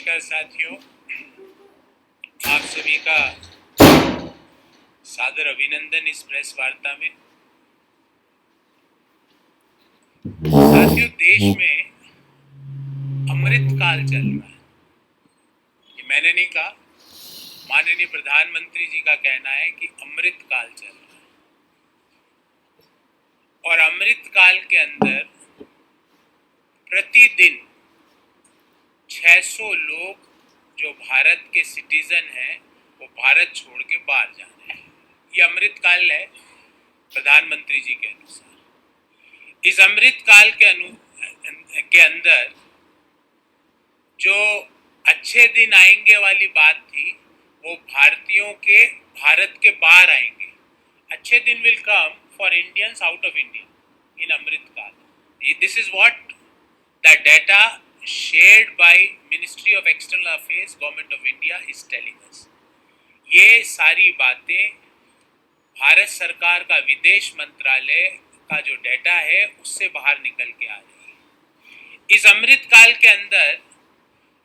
नमस्कार साथियों, आप सभी का सादर अभिनंदन इस प्रेस वार्ता में। साथियों, देश में अमृत काल चल रहा है। ये मैंने नहीं कहा, माननीय प्रधानमंत्री जी का कहना है कि अमृत काल चल रहा है। और अमृत काल के अंदर प्रतिदिन 600 लोग जो भारत के सिटीजन हैं वो भारत छोड़ के बाहर जा रहे हैं। ये अमृत काल है प्रधानमंत्री जी के अनुसार। इस अमृत काल के अंदर जो अच्छे दिन आएंगे वाली बात थी, वो भारतीयों के भारत के बाहर आएंगे। अच्छे दिन will come for Indians out of India in Amrit Kaal. This is what the data shared by Ministry of External Affairs, Government of India is telling us. ये सारी बातें भारत सरकार का विदेश मंत्रालय का जो डेटा है उससे बाहर निकल के आ रही है। इस अमृत काल के अंदर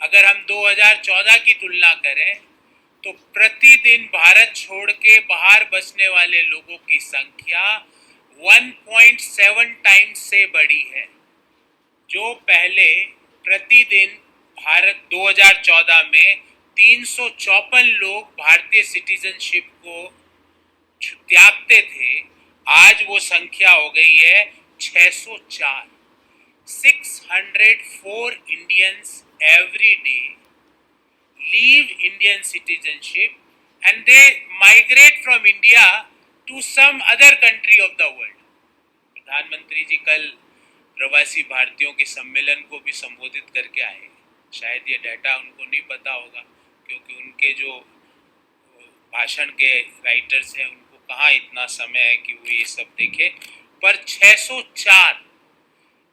अगर हम 2014 की तुलना करें तो प्रतिदिन भारत छोड़ के बाहर बसने वाले लोगों की संख्या 1.7 टाइम्स से बड़ी है। जो पहले प्रतिदिन भारत 2014 में 354 लोग भारतीय सिटीजनशिप को त्यागते थे, आज वो संख्या हो गई है 604। 604 Indians every day leave Indian citizenship and they migrate from India to some other country of the world. प्रधानमंत्री जी कल प्रवासी भारतीयों के सम्मेलन को भी संबोधित करके आए। शायद ये डाटा उनको नहीं पता होगा, क्योंकि उनके जो भाषण के राइटर्स हैं उनको कहाँ इतना समय है कि वो ये सब देखे। पर 604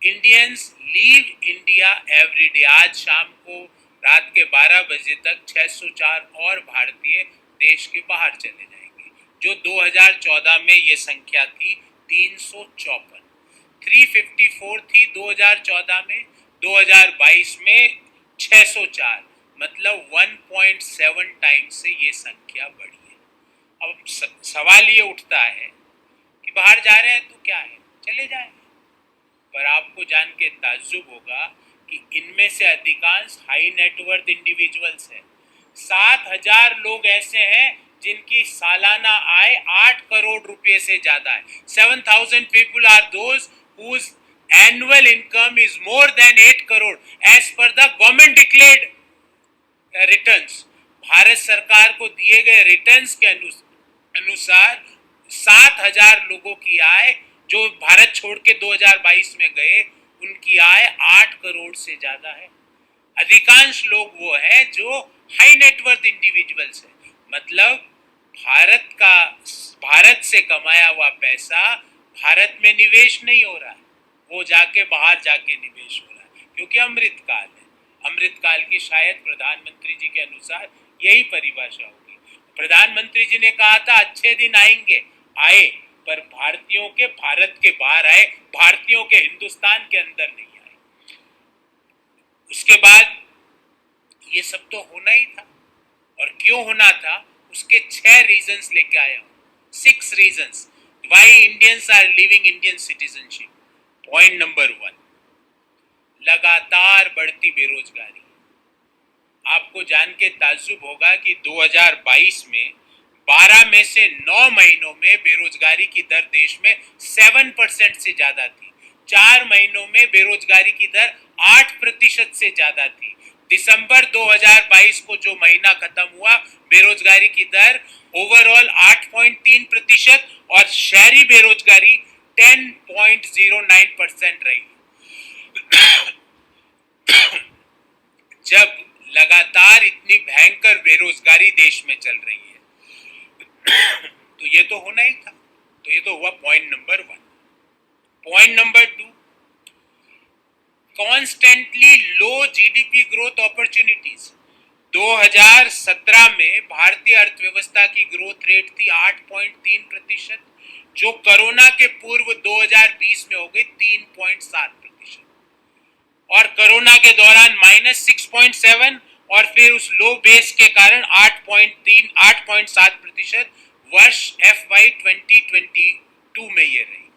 Indians leave India every day. आज शाम को रात के 12 बजे तक 604 और भारतीय देश के बाहर चले जाएंगे। जो 2014 में ये संख्या थी 354। 354 थी 2014 में, 2022 में 604, मतलब 1.7 टाइम से ये संख्या बढ़ी है। अब सवाल ये उठता है कि बाहर जा रहे हैं तो क्या है, चले जाएं। पर आपको जान के ताज्जुब होगा कि इनमें से अधिकांश हाई नेटवर्थ इंडिविजुअल्स हैं। 7,000 लोग ऐसे हैं जिनकी सालाना आय 8 करोड़ रुपए से ज्यादा है। 7,000 people are those whose annual income is more than 8 crore as per the government declared returns। Bharat सरकार को दिए गए रिटर्न्स के अनुसार 7,000 लोगों की आय जो भारत छोड़ के 2022 में गए, उनकी आय 8 करोड़ से ज्यादा है। अधिकांश लोग वो हैं जो हाई नेटवर्थ इंडिविजुअल्स हैं, मतलब भारत से कमाया हुआ पैसा भारत में निवेश नहीं हो रहा है, वो जाके बाहर जाके निवेश हो रहा है, क्योंकि अमृत काल है। अमृत काल की शायद प्रधानमंत्री जी के अनुसार यही परिभाषा होगी। प्रधानमंत्री जी ने कहा था अच्छे दिन आएंगे, आए, पर भारतीयों के भारत के बाहर आए, भारतीयों के हिंदुस्तान के अंदर नहीं आए। उसके बाद ये सब तो होना ही था, और क्यों होना था उसके 6 रीजंस लेके आया हूं। 6 reasons why Indians are living Indian citizenship. Point number 1, लगातार बढ़ती बेरोजगारी। आपको जान के ताज्जुब होगा कि 2022 में 12 में से 9 महीनों में बेरोजगारी की दर देश में 7% से ज्यादा थी। 4 महीनों में बेरोजगारी की दर 8% से ज्यादा थी। दिसंबर 2022 को जो महीना खत्म हुआ, बेरोजगारी की दर ओवरऑल 8.3% और शहरी बेरोजगारी 10.09% रही। जब लगातार इतनी भयंकर बेरोजगारी देश में चल रही है तो ये तो होना ही था। तो ये तो हुआ point number 1। Point number 2, constantly low GDP growth opportunities. 2017 में भारतीय अर्थव्यवस्था की ग्रोथ रेट थी 8.3%, जो कोरोना के पूर्व 2020 में हो गई 3.7%, और कोरोना के दौरान -6.7 और फिर उस लो बेस के कारण 8.7% वर्ष FY 2022 में ये रही।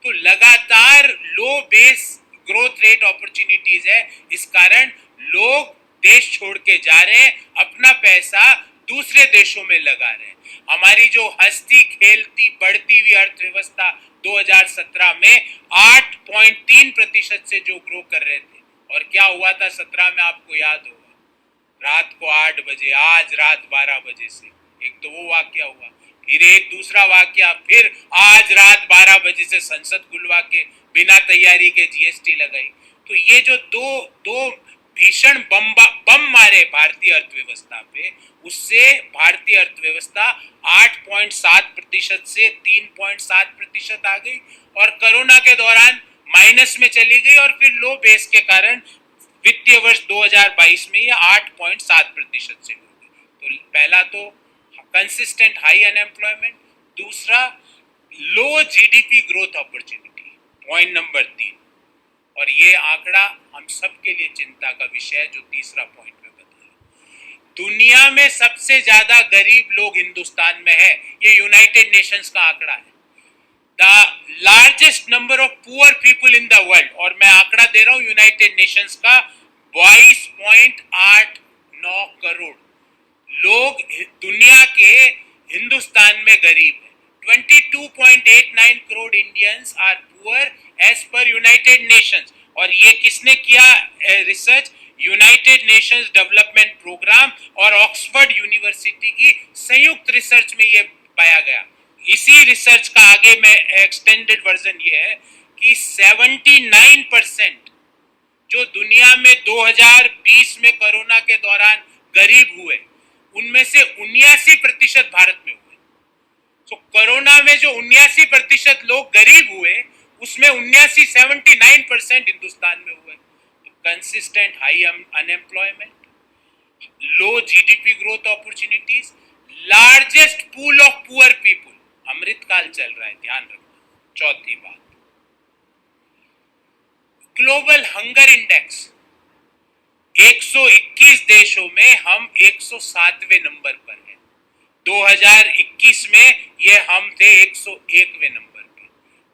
तो लगातार लो बेस ग्रोथ रेट अपॉर्चुनिटीज है, इस कारण लोग देश छोड़ के जा रहे हैं, अपना पैसा दूसरे देशों में लगा रहे हैं। हमारी जो हंसती खेलती बढ़ती हुई अर्थव्यवस्था 2017 में 8.3% से जो ग्रो कर रहे थे, और क्या हुआ था 17 में आपको याद होगा, रात को 8 बजे, आज रात 12 बजे से एक तो वो वाक्य हुआ, फिर एक दूसरा वाक्य, फिर आज रात 12 बजे से संसद खुलवा के बिना तैयारी के GST लगाई। तो ये जो दो दो भीषण बम मारे भारतीय अर्थव्यवस्था पे, उससे भारतीय अर्थव्यवस्था 8.7% से 3.7% आ गई और कोरोना के दौरान माइनस में चली गई, और फिर लो बेस के कारण वित्तीय वर्ष 2022 में ये 8.7% से हो गई। तो पहला तो कंसिस्टेंट हाई अनएम्प्लॉयमेंट, दूसरा लो GDP growth opportunity, point number 3। और ये आंकड़ा हम सबके लिए चिंता का विषय है, जो तीसरा पॉइंट में बताया। दुनिया में सबसे ज्यादा गरीब लोग हिंदुस्तान में है, ये यूनाइटेड नेशंस का आंकड़ा है। The largest number of poor people in the world, और मैं आंकड़ा दे रहा हूं यूनाइटेड नेशंस का, 22.89 करोड़ लोग दुनिया के हिंदुस्तान में गरीब है। 22.89 crore Indians are poor as per United Nations. और ये किसने किया research? United Nations development programme और ऑक्सफोर्ड यूनिवर्सिटी की संयुक्त रिसर्च में ये पाया गया। इसी रिसर्च का आगे में एक्सटेंडेड वर्जन ये है कि 79% जो दुनिया में 2020 में कोरोना के दौरान गरीब हुए, उनमें से 79% भारत में हुए। तो कोरोना में जो 79% लोग गरीब हुए, उसमें 79% हिंदुस्तान में हुए। तो consistent high unemployment, low GDP growth opportunities, largest pool of poor people, Amritkaal चल रहा है, ध्यान रखना। चौथी बात, ग्लोबल हंगर इंडेक्स, 121 देशों में हम 107वें नंबर पर हैं। 2021 में ये हम थे 101वें नंबर पे।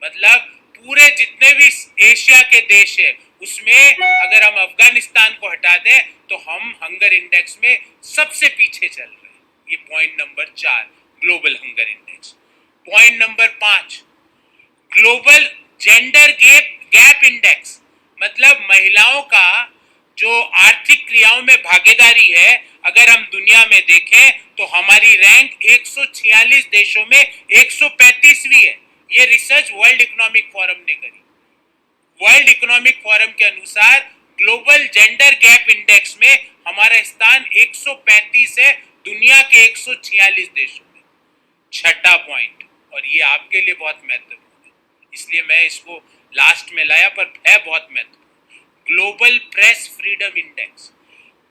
मतलब पूरे जितने भी एशिया के देश है, उसमें अगर हम अफगानिस्तान को हटा दें तो हम हंगर इंडेक्स में सबसे पीछे चल रहे हैं। ये point number 4, global hunger index. Point number 5, global gender gap index, मतलब महिलाओं का जो आर्थिक क्रियाओं में भागीदारी है, अगर हम दुनिया में देखें तो हमारी रैंक 146 देशों में 135वीं है। ये रिसर्च वर्ल्ड इकोनॉमिक फोरम ने करी। वर्ल्ड इकोनॉमिक फोरम के अनुसार ग्लोबल जेंडर गैप इंडेक्स में हमारा स्थान 135 है दुनिया के 146 देशों में। छठा पॉइंट, और ये आपके लिए बहुत महत्वपूर्ण है, इसलिए मैं इसको लास्ट में लाया, पर है बहुत महत्वपूर्ण। ग्लोबल प्रेस फ्रीडम इंडेक्स,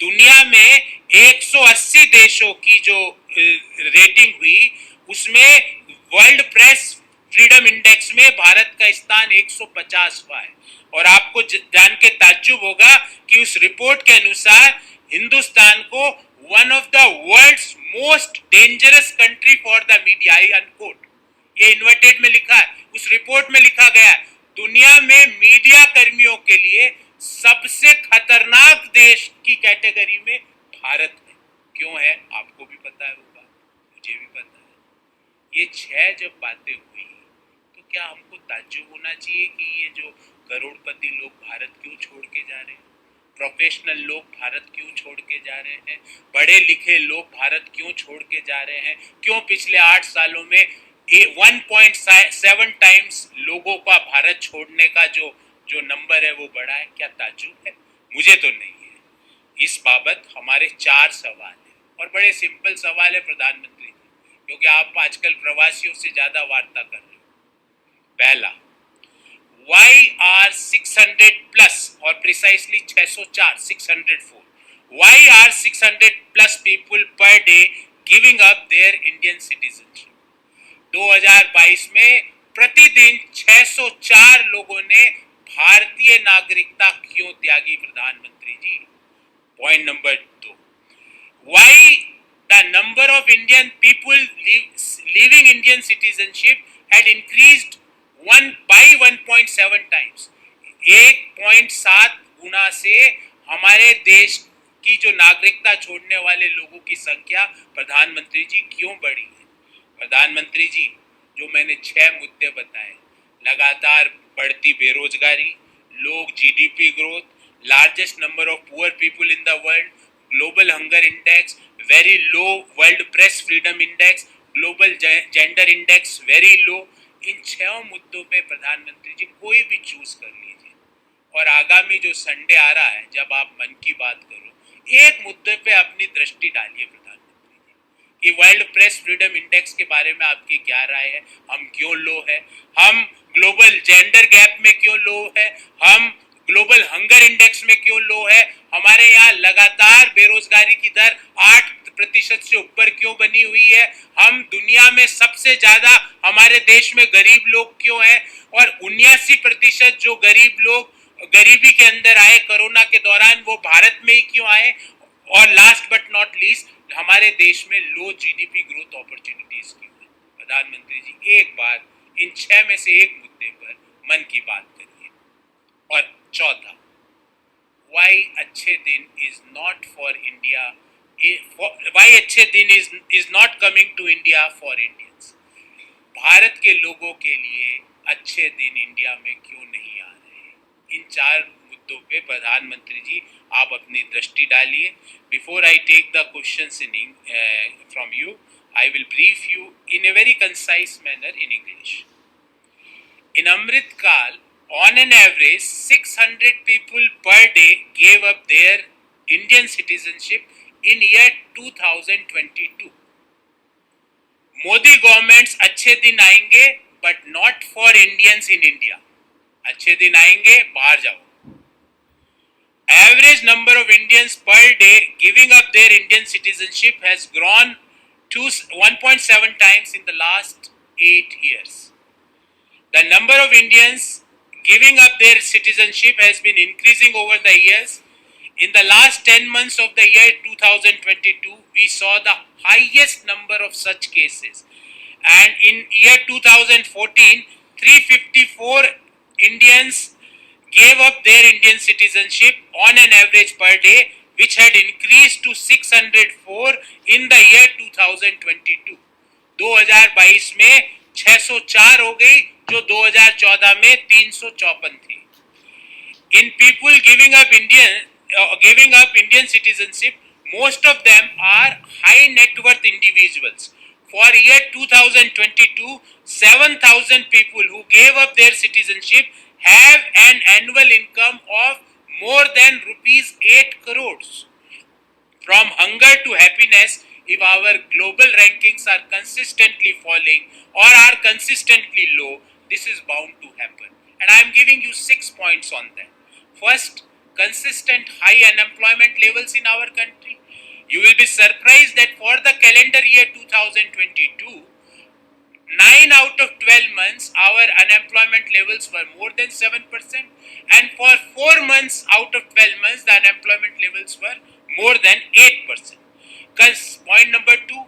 दुनिया में 180 देशों की जो रेटिंग हुई, उसमें वर्ल्ड प्रेस फ्रीडम इंडेक्स में भारत का स्थान 150वां है। और आपको जान के ताज्जुब होगा कि उस रिपोर्ट के अनुसार हिंदुस्तान को one of the world's most dangerous country for the media, I unquote, ये इन्वर्टेड में लिखा है, उस रिपोर्ट में लिखा गया दुनिया में मीडिया कर्मियों के लिए सबसे खतरनाक देश की कैटेगरी में भारत है। क्यों है आपको भी पता होगा, मुझे भी पता है। ये 6 जब बातें हुई तो क्या हमको ताज्जुब होना चाहिए कि ये जो करोड़पति लोग भारत क्यों छोड़ के जा रहे हैं, प्रोफेशनल लोग भारत क्यों छोड़ के जा रहे हैं, पढ़े लिखे लोग भारत क्यों छोड़ के जा रहे हैं, क्यों पिछले 8 सालों में 1.7 टाइम्स लोगों का भारत छोड़ने का जो नंबर है वो बढ़ा है? क्या ताज्जुब है? मुझे तो नहीं है। इस बाबत हमारे 4 सवाल हैं, और बड़े सिंपल सवाल है प्रधानमंत्री जी, क्योंकि आप आजकल प्रवासियों से ज्यादा वार्ता कर रहे हो। पहला, why are 600 plus, और precisely 604, 604, why are 600 plus people per day giving up their Indian citizenship? 2022 में प्रतिदिन 604 लोगों ने भारतीय नागरिकता क्यों त्यागी प्रधानमंत्री ji? Point number 2, why the number of Indian people leaving Indian citizenship had increased 1.7 times. 1.7 गुना से हमारे देश की जो नागरिकता छोड़ने वाले लोगों की संख्या प्रधानमंत्री जी क्यों बढ़ी है? प्रधानमंत्री जी, जो मैंने 6 मुद्दे बताए, लगातार बढ़ती बेरोजगारी, low GDP growth, largest number of poor people in the world, global hunger index very low, world press freedom index, global gender index very low, इन 6 मुद्दों पे प्रधानमंत्री जी कोई भी चूज कर लीजिए और आगामी जो संडे आ रहा है जब आप मन की बात करो, एक मुद्दे पे अपनी दृष्टि डालिए प्रधानमंत्री जी कि वर्ल्ड प्रेस फ्रीडम इंडेक्स के बारे में आपकी क्या राय है, हम क्यों लो है, हम ग्लोबल जेंडर गैप में क्यों लो है, हम ग्लोबल हंगर इंडेक्स में क्यों लो है, हमारे यहाँ लगातार बेरोजगारी की दर 8% से ऊपर क्यों बनी हुई है, हम दुनिया में सबसे ज्यादा हमारे देश में गरीब लोग क्यों हैं और 79% जो गरीब लोग गरीबी के अंदर आए कोरोना के दौरान वो भारत में ही क्यों आए, और लास्ट बट नॉट लीस्ट हमारे देश में लो जीडीपी ग्रोथ अपॉर्चुनिटीज क्यों है? प्रधानमंत्री जी, एक बार इन 6 में से एक मुद्दे पर मन की बात करिए। और चौथा, वाई अच्छे दिन is not for India, why अच्छे दिन is not coming to India for Indians. Bharat के लोगों के लिए अच्छे दिन इंडिया में क्यों नहीं आ रहे? इन 4 मुद्दों पे प्रधानमंत्री जी आप अपनी दृष्टि डालिए। Before I take the questions in from you, I will brief you in a very concise manner in English. In Amrit Kal, on an average, 600 people per day gave up their Indian citizenship in year 2022. Modi governments अच्छे दिन आएंगे but not for Indians in India. अच्छे दिन आएंगे, बाहर जाओ। Average number of Indians per day giving up their Indian citizenship has grown to 1.7 times in the last 8 years. The number of Indians giving up their citizenship has been increasing over the years. In the last 10 months of the year 2022, we saw the highest number of such cases. And in year 2014, 354 Indians gave up their Indian citizenship on an average per day, which had increased to 604 in the year 2022. 2022 में 604 हो गई, जो 2014 में 354 थी। In people giving up Indian citizenship, most of them are high net worth individuals. For year 2022, 7,000 people who gave up their citizenship have an annual income of more than rupees 8 crores. From hunger to happiness, if our global rankings are consistently falling or are consistently low, this is bound to happen. And I am giving you 6 points on that. First, consistent high unemployment levels in our country. You will be surprised that for the calendar year 2022, 9 out of 12 months our unemployment levels were more than 7%, and for 4 months out of 12 months the unemployment levels were more than 8%. Point number 2,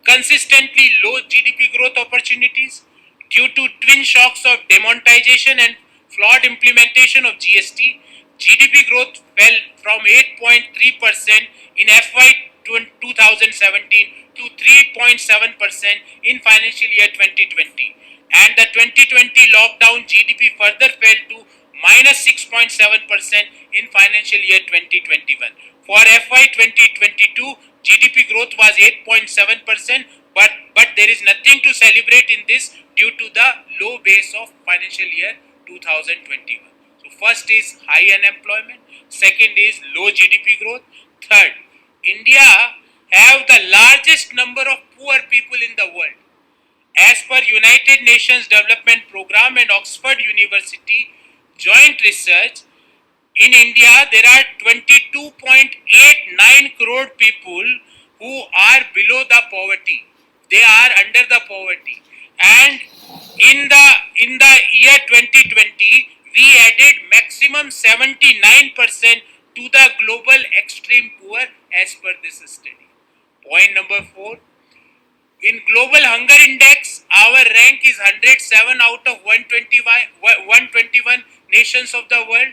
consistently low GDP growth opportunities. Due to twin shocks of demonetization and flawed implementation of GST, GDP growth fell from 8.3% in FY 2017 to 3.7% in financial year 2020, and the 2020 lockdown GDP further fell to minus 6.7% in financial year 2021. For FY 2022, GDP growth was 8.7%, but there is nothing to celebrate in this due to the low base of financial year 2021. So first is high unemployment, second is low GDP growth, third, India have the largest number of poor people in the world. As per United Nations Development Programme and Oxford University joint research, in India there are 22.89 crore people who are below the poverty. They are under the poverty. And in the year 2020, we added maximum 79% to the global extreme poor as per this study. Point number 4, in global hunger index, our rank is 107 out of 121 nations of the world.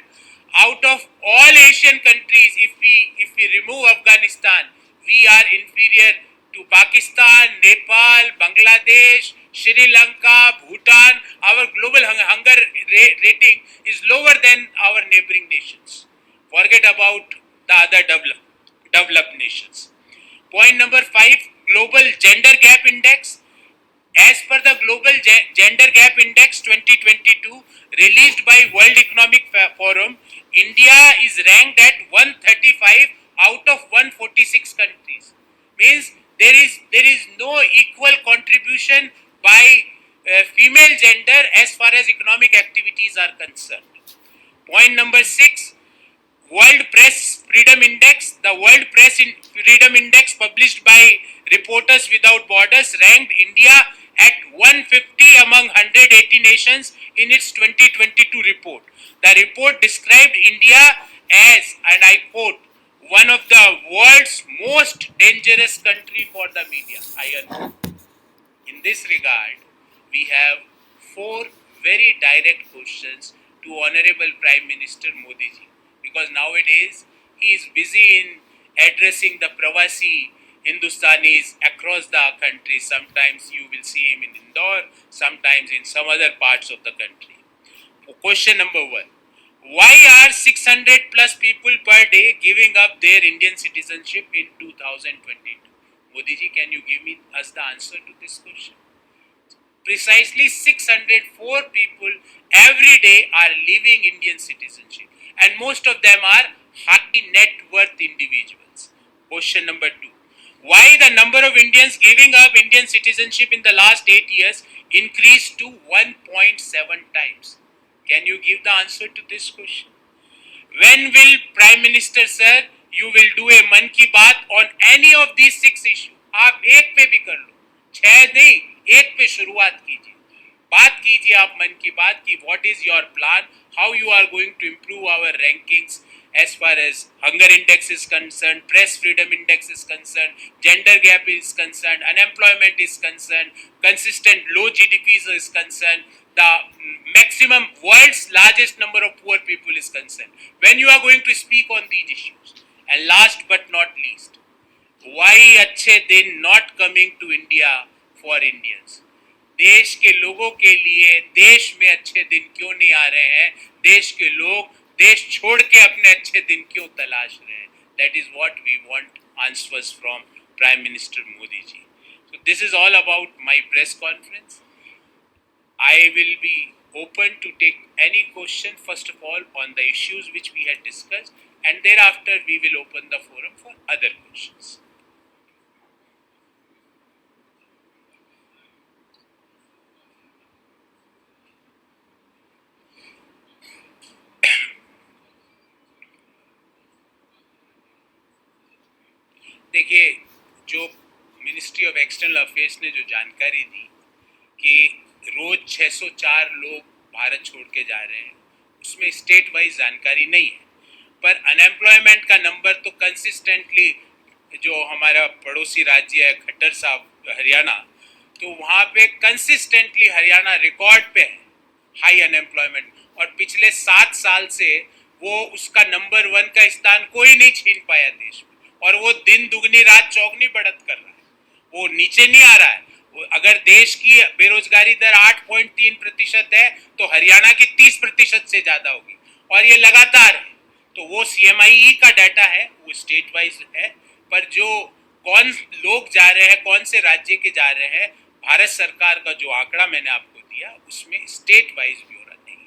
Out of all Asian countries, if we remove Afghanistan, we are inferior to Pakistan, Nepal, Bangladesh, Sri Lanka, Bhutan. Our global hunger rating is lower than our neighboring nations. Forget about the other developed nations. Point number 5, Global Gender Gap Index. As per the Global Gender Gap Index 2022 released by World Economic Forum, India is ranked at 135 out of 146 countries. Means there is no equal contribution by female gender as far as economic activities are concerned. Point number 6, World Press Freedom Index. The World Press Freedom Index published by Reporters Without Borders ranked India at 150 among 180 nations in its 2022 report. The report described India as, and I quote, one of the world's most dangerous country for the media. I unquote. In this regard, we have four very direct questions to Honorable Prime Minister Modi ji, because nowadays he is busy in addressing the Pravasi Hindustanis across the country. Sometimes you will see him in Indore, sometimes in some other parts of the country. Question number 1. Why are 600 plus people per day giving up their Indian citizenship in 2022? Modi ji, can you give us the answer to this question? Precisely 604 people every day are leaving Indian citizenship, and most of them are high net worth individuals. Question number 2. Why the number of Indians giving up Indian citizenship in the last 8 years increased to 1.7 times? Can you give the answer to this question? When will Prime Minister sir you will do a मन की बात on any of these 6 issues? आप एक पे भी कर लो, 6 नहीं, एक पे शुरुआत कीजिए, बात कीजिए आप मन की बात की what is your plan, how you are going to improve our rankings as far as hunger index is concerned, press freedom index is concerned, gender gap is concerned, unemployment is concerned, consistent low GDPs is concerned, the maximum world's largest number of poor people is concerned. When you are going to speak on these issues? And last but not least, why अच्छे दिन not coming to India for Indians? देश के लोगों के लिए देश में अच्छे दिन क्यों नहीं आ रहे हैं? देश के लोग देश छोड़ के अपने अच्छे दिन क्यों तलाश रहे हैं? That is what we want answers from Prime Minister Modi ji. So this is all about my press conference. I will be open to take any question, first of all, on the issues which we had discussed, and thereafter we will open the forum for other questions. देखिए, जो ministry of external affairs ने जो जानकारी दी कि रोज 604 लोग भारत छोड़ के जा रहे हैं, उसमें स्टेट वाइज जानकारी नहीं है, पर अनएम्प्लॉयमेंट का नंबर तो कंसिस्टेंटली, जो हमारा पड़ोसी राज्य है खट्टर साहब हरियाणा, तो वहाँ पे कंसिस्टेंटली हरियाणा रिकॉर्ड पे है हाई अनएम्प्लॉयमेंट, और पिछले 7 साल से वो उसका नंबर 1 का स्थान कोई नहीं छीन पाया देश में, और वो दिन दुगनी रात चौगनी बढ़त कर रहा है, वो नीचे नहीं आ रहा है। अगर देश की बेरोजगारी दर 8.3% है तो हरियाणा की 30% से ज्यादा होगी, और ये लगातार है। तो वो CMIE का डाटा है, वो स्टेट वाइज है, पर जो कौन लोग जा रहे हैं, कौन से राज्य के जा रहे हैं, भारत सरकार का जो आंकड़ा मैंने आपको दिया उसमें स्टेट वाइज भी हो रहा नहीं है।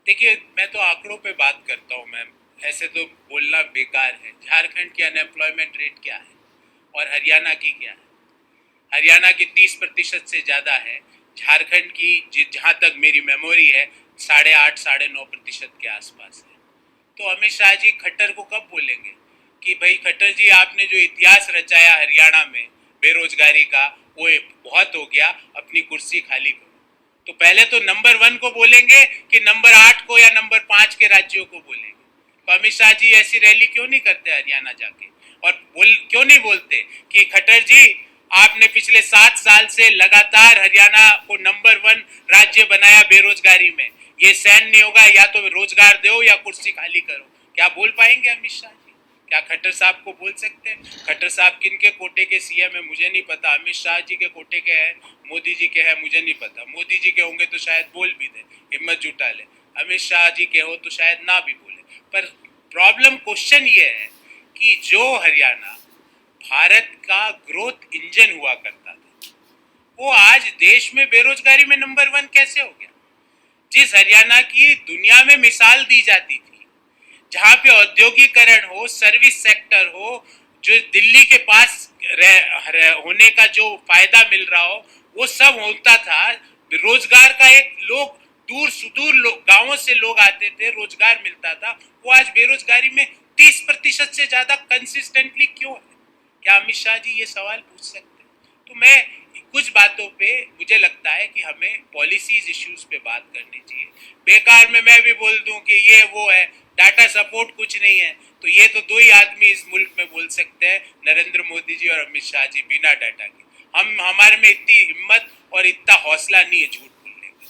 देखिए, मैं तो आंकड़ों पे बात करता हूँ मैम, ऐसे तो बोलना बेकार है। झारखंड की अनएम्प्लॉयमेंट रेट क्या है और हरियाणा की क्या है? हरियाणा की 30% से ज़्यादा है, झारखंड की जहाँ तक मेरी मेमोरी है 8.5 9.5% के आसपास है। तो अमित शाह जी खट्टर को कब बोलेंगे कि भाई खट्टर जी आपने जो इतिहास रचाया हरियाणा में बेरोजगारी का वो बहुत हो गया, अपनी कुर्सी खाली करो। तो पहले तो नंबर 1 को बोलेंगे कि नंबर 8 को या नंबर 5 के राज्यों को बोलेंगे। तो अमित शाह जी ऐसी रैली क्यों नहीं करते हरियाणा जाके, और क्यों नहीं बोलते कि खट्टर जी आपने पिछले 7 साल से लगातार हरियाणा को नंबर 1 राज्य बनाया बेरोजगारी में, ये सहन नहीं होगा, या तो रोजगार दो या कुर्सी खाली करो। क्या बोल पाएंगे अमित शाह जी? क्या खट्टर साहब को बोल सकते हैं? खट्टर साहब किनके कोटे के सीएम है मुझे नहीं पता, अमित शाह जी के कोटे के हैं, मोदी जी के हैं मुझे नहीं पता। मोदी जी के होंगे तो शायद बोल भी दे, हिम्मत जुटा ले। अमित शाह जी के हो तो शायद ना भी बोले। पर प्रॉब्लम क्वेश्चन ये है कि जो हरियाणा भारत का ग्रोथ इंजन हुआ करता था, वो आज देश में बेरोजगारी में नंबर 1 कैसे हो गया? जिस हरियाणा की दुनिया में मिसाल दी जाती थी, जहां पे औद्योगिकरण हो, सर्विस सेक्टर हो, जो दिल्ली के पास होने का जो फायदा मिल रहा हो वो सब होता था, रोजगार का एक लोग दूर सुदूर गांवों से लोग आते थे, रोजगार मिलता था, वो आज बेरोजगारी में 30% से ज्यादा कंसिस्टेंटली क्यों है? क्या अमित शाह जी ये सवाल पूछ सकते हैं? तो मैं कुछ बातों पे मुझे लगता है कि हमें पॉलिसीज इश्यूज पे बात करनी चाहिए। बेकार में मैं भी बोल दूं कि ये वो है, डाटा सपोर्ट कुछ नहीं है, तो ये तो 2 ही आदमी इस मुल्क में बोल सकते हैं, नरेंद्र मोदी जी और अमित शाह जी, बिना डाटा के। हमारे में इतनी हिम्मत और इतना हौसला नहीं है झूठ बोलने का।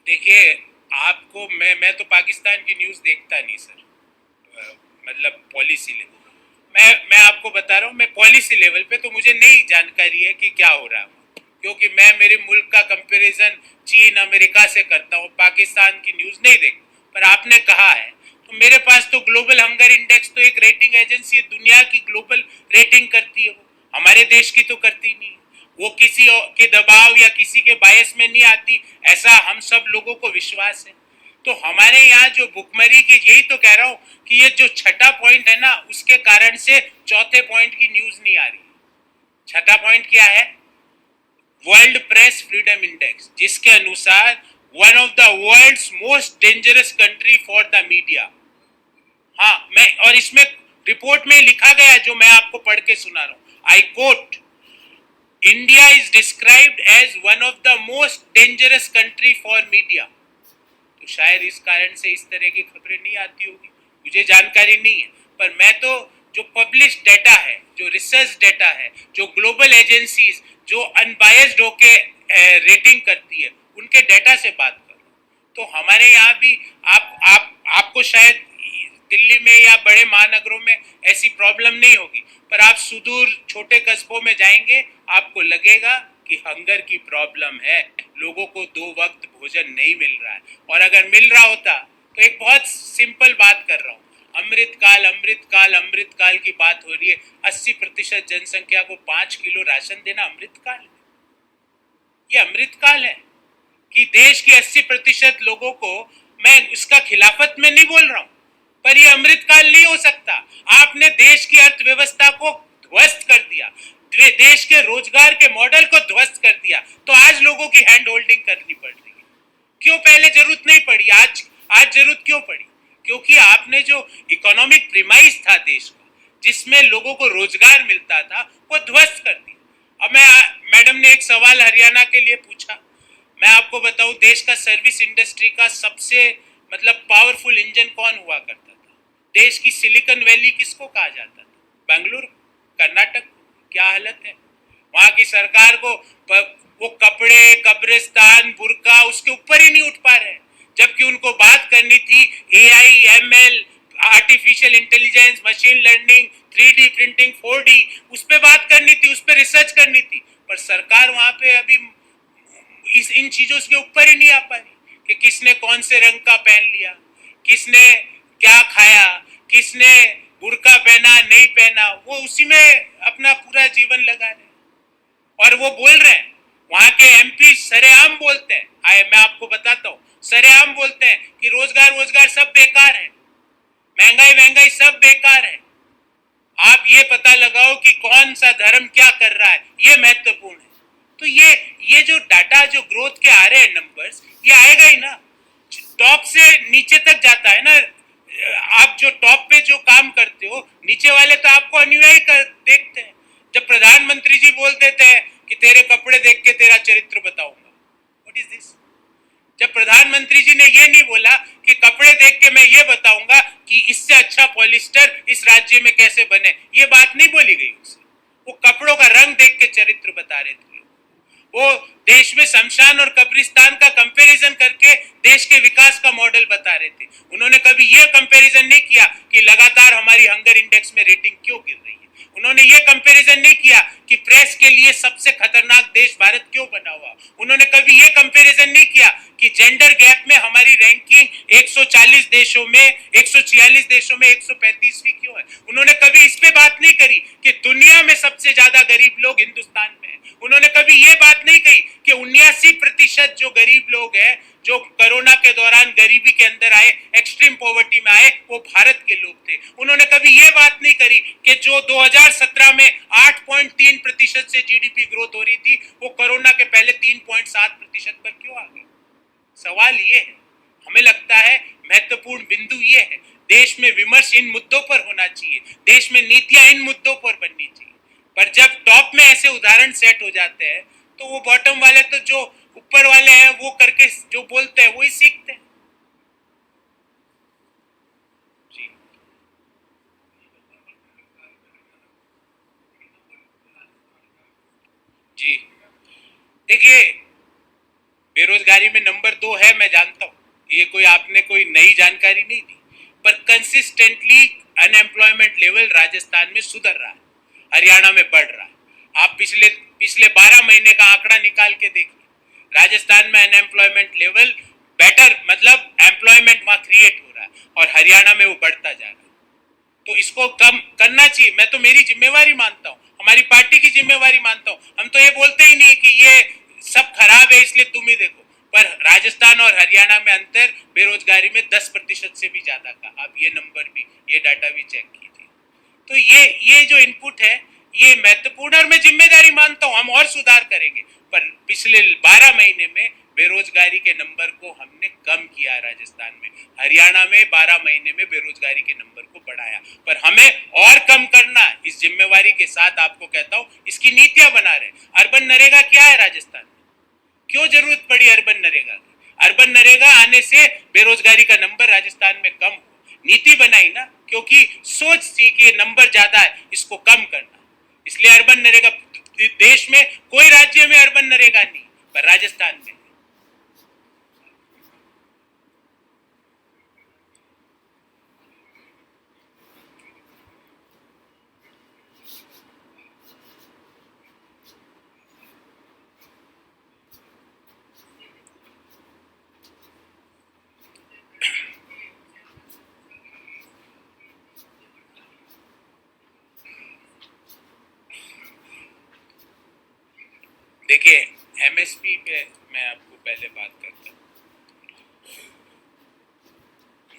देखिए, आपको मैं तो पाकिस्तान की न्यूज़ देखता नहीं सर, मतलब पॉलिसी लेवल। मैं आपको बता रहा हूँ, मैं पॉलिसी लेवल पे तो मुझे नहीं जानकारी है कि क्या हो रहा है, क्योंकि मैं मेरे मुल्क का कंपैरिजन चीन अमेरिका से करता हूँ, पाकिस्तान की न्यूज़ नहीं देखता। पर आपने कहा है तो मेरे पास तो ग्लोबल हंगर इंडेक्स तो एक रेटिंग एजेंसी है, दुनिया की ग्लोबल रेटिंग करती है, वो हमारे देश की तो करती नहीं है। वो किसी के दबाव या किसी के बायस में नहीं आती, ऐसा हम सब लोगों को विश्वास है। तो हमारे यहाँ जो भुखमरी की, यही तो कह रहा हूँ कि ये जो छठा पॉइंट है ना, उसके कारण से चौथे पॉइंट की न्यूज नहीं आ रही। छठा पॉइंट क्या है? वर्ल्ड प्रेस फ्रीडम इंडेक्स, जिसके अनुसार one of the world's most dangerous country for the media. हाँ, मैं और इसमें रिपोर्ट में लिखा गया है जो मैं आपको पढ़ के सुना रहा हूँ, I quote, India is described as one of the most dangerous country for media. तो शायद इस कारण से इस तरह की खबरें नहीं आती होगी, मुझे जानकारी नहीं है। पर मैं तो जो पब्लिश डेटा है, जो रिसर्च डेटा है, जो ग्लोबल एजेंसीज जो अनबायस्ड होके रेटिंग करती है, उनके डेटा से बात कर रहा हूँ। तो हमारे यहाँ भी आपको शायद दिल्ली में या बड़े महानगरों में ऐसी प्रॉब्लम नहीं होगी, पर आप सुदूर छोटे कस्बों में जाएंगे, आपको लगेगा कि हंगर की प्रॉब्लम है, लोगों को 2 वक्त भोजन नहीं मिल रहा है। और अगर मिल रहा होता तो एक बहुत सिंपल बात कर रहा हूँ, अमृतकाल अमृतकाल अमृतकाल की बात हो रही है, 80% जनसंख्या को 5 किलो राशन देना अमृतकाल है? ये अमृतकाल है कि देश के 80% लोगों को, मैं इसका खिलाफत में नहीं बोल रहा हूं, पर यह अमृतकाल नहीं हो सकता। आपने देश की अर्थव्यवस्था को ध्वस्त कर दिया, देश के रोजगार के मॉडल को ध्वस्त कर दिया, तो आज लोगों की हैंड होल्डिंग करनी पड़ रही है। क्यों पहले जरूरत नहीं पड़ी, आज जरूरत क्यों पड़ी? क्योंकि आपने जो इकोनॉमिक प्रीमाइस था देश का, जिसमें लोगों को रोजगार मिलता था, वो ध्वस्त कर दिया। अब मैडम ने एक सवाल हरियाणा के लिए पूछा, मैं आपको बताऊं, देश का सर्विस इंडस्ट्री का सबसे मतलब पावरफुल इंजन कौन हुआ करता था? देश की सिलिकॉन वैली किसको कहा जाता था? बेंगलुरु, कर्नाटक। क्या हालत है वहां की सरकार को, वो कपड़े, कब्रिस्तान, बुरका उसके ऊपर ही नहीं उठ पा रहे, जबकि उनको बात करनी थी AI, ML, artificial intelligence, machine learning, 3D printing, 4D, उस पर बात करनी थी, उस पर रिसर्च करनी थी। पर सरकार वहां पे अभी इन चीजों के ऊपर ही नहीं आ पा रही कि किसने कौन से रंग का पहन लिया, किसने क्या खाया, किसने बुरका पहना नहीं पहना, वो उसी में अपना पूरा जीवन लगा रहे। और वो बोल रहे हैं, वहां के एमपी सरेआम बोलते हैं, मैं आपको बताता हूँ, सरेआम बोलते हैं कि रोजगार रोजगार सब बेकार है, महंगाई महंगाई सब बेकार है। आप ये पता लगाओ कि कौन सा धर्म क्या कर रहा है, ये महत्वपूर्ण है। तो ये जो डाटा, जो ग्रोथ के आ रहे हैं नंबर्स, ये आएगा ही ना, टॉप से नीचे तक जाता है ना। आप जो टॉप पे जो काम करते हो, नीचे वाले तो आपको अनुयायी कर देखते हैं। जब प्रधानमंत्री जी बोल देते हैं कि तेरे कपड़े देख के तेरा चरित्र बताऊंगा, व्हाट इज दिस? जब प्रधानमंत्री जी ने ये नहीं बोला कि कपड़े देख के मैं ये बताऊंगा कि इससे अच्छा पॉलिस्टर इस राज्य में कैसे बने, ये बात नहीं बोली गई उससे। वो कपड़ों का रंग देख के चरित्र बता रहे थे। वो देश में शमशान और कब्रिस्तान का कंपैरिजन करके देश के विकास का मॉडल बता रहे थे। उन्होंने कभी ये कंपैरिजन नहीं किया कि लगातार हमारी हंगर इंडेक्स में रेटिंग क्यों गिर रही है। उन्होंने ये कंपैरिजन नहीं किया कि प्रेस के लिए सबसे खतरनाक देश भारत क्यों बना हुआ। उन्होंने कभी ये कंपैरिजन नहीं किया कि जेंडर गैप में हमारी रैंकिंग 140 देशों में 146 देशों में 135वीं क्यों है। उन्होंने कभी इस पे बात नहीं करी कि दुनिया में सबसे ज्यादा गरीब लोग हिंदुस्तान में है। उन्होंने कभी ये बात नहीं कही कि 79% जो गरीब लोग हैं, जो कोरोना के दौरान गरीबी के अंदर आए, एक्सट्रीम पॉवर्टी में आए, वो भारत के लोग थे। उन्होंने कभी ये बात नहीं करी कि जो 2017 में 8.3% से जीडीपी ग्रोथ हो रही थी, वो कोरोना के पहले 3.7% पर क्यों आ गई। सवाल ये है, हमें लगता है महत्वपूर्ण बिंदु ये है, देश में विमर्श इन मुद्दों पर होना चाहिए, देश में नीतियां इन मुद्दों पर बननी चाहिए। पर जब टॉप में ऐसे उदाहरण सेट हो जाते हैं, तो वो बॉटम वाले तो जो ऊपर वाले हैं वो करके जो बोलते हैं वही सीखते हैं। जी जी, देखिए, बेरोजगारी में नंबर 2 है, मैं जानता हूँ, ये कोई आपने कोई नई जानकारी नहीं दी। पर कंसिस्टेंटली अनएम्प्लॉयमेंट लेवल राजस्थान में सुधर रहा है, हरियाणा में बढ़ रहा है। आप पिछले पिछले 12 महीने का आंकड़ा निकाल के देखिए, राजस्थान में अनएम्प्लॉयमेंट लेवल बेटर, मतलब एम्प्लॉयमेंट वहां क्रिएट हो रहा है, और हरियाणा में वो बढ़ता जा रहा है। तो इसको कम करना चाहिए, मैं तो मेरी जिम्मेवारी मानता हूँ, हमारी पार्टी की जिम्मेवारी मानता हूँ। हम तो ये बोलते ही नहीं कि ये सब खराब है इसलिए तुम ही देखो। पर राजस्थान और हरियाणा में अंतर बेरोजगारी में 10% से भी ज्यादा का, आप ये नंबर भी, ये डाटा भी चेक कीजिए। तो ये जो इनपुट है, ये महत्वपूर्ण, और मैं जिम्मेदारी मानता हूँ, हम और सुधार करेंगे। पर पिछले 12 महीने में बेरोजगारी के नंबर को हमने कम किया राजस्थान में, हरियाणा में 12 महीने में बेरोजगारी के नंबर को बढ़ाया। पर हमें और कम करना, इस जिम्मेवारी के साथ आपको कहता हूं, इसकी नीतियां बना रहे। अर्बन नरेगा क्या है राजस्थान में, क्यों जरूरत पड़ी अर्बन नरेगा की? अर्बन नरेगा आने से बेरोजगारी का नंबर राजस्थान में कम हो, नीति बनाई ना, क्योंकि सोच थी कि नंबर ज्यादा है, इसको कम करना, इसलिए अर्बन नरेगा। देश में कोई राज्य में अर्बन नरेगा नहीं, पर राजस्थान में। देखिए, एमएसपी पे मैं आपको पहले बात करता हूँ।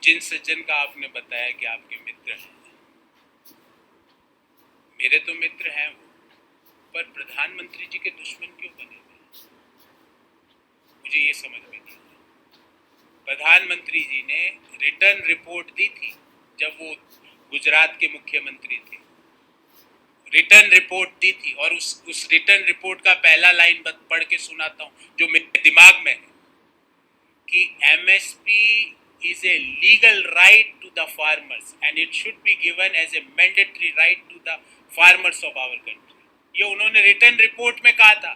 जिन सज्जन का आपने बताया कि आपके मित्र हैं, मेरे तो मित्र हैं वो, पर प्रधानमंत्री जी के दुश्मन क्यों बने हुए, मुझे ये समझ में नहीं आता। प्रधानमंत्री जी ने रिटर्न रिपोर्ट दी थी जब वो गुजरात के मुख्यमंत्री थे, रिटर्न रिपोर्ट दी थी, और उस रिटर्न रिपोर्ट का पहला लाइन पढ़ के सुनाता हूँ जो मेरे दिमाग में है, कि MSP is a legal right to the farmers and it should be given as a mandatory right to the farmers of our country। ये उन्होंने रिटर्न रिपोर्ट में कहा था,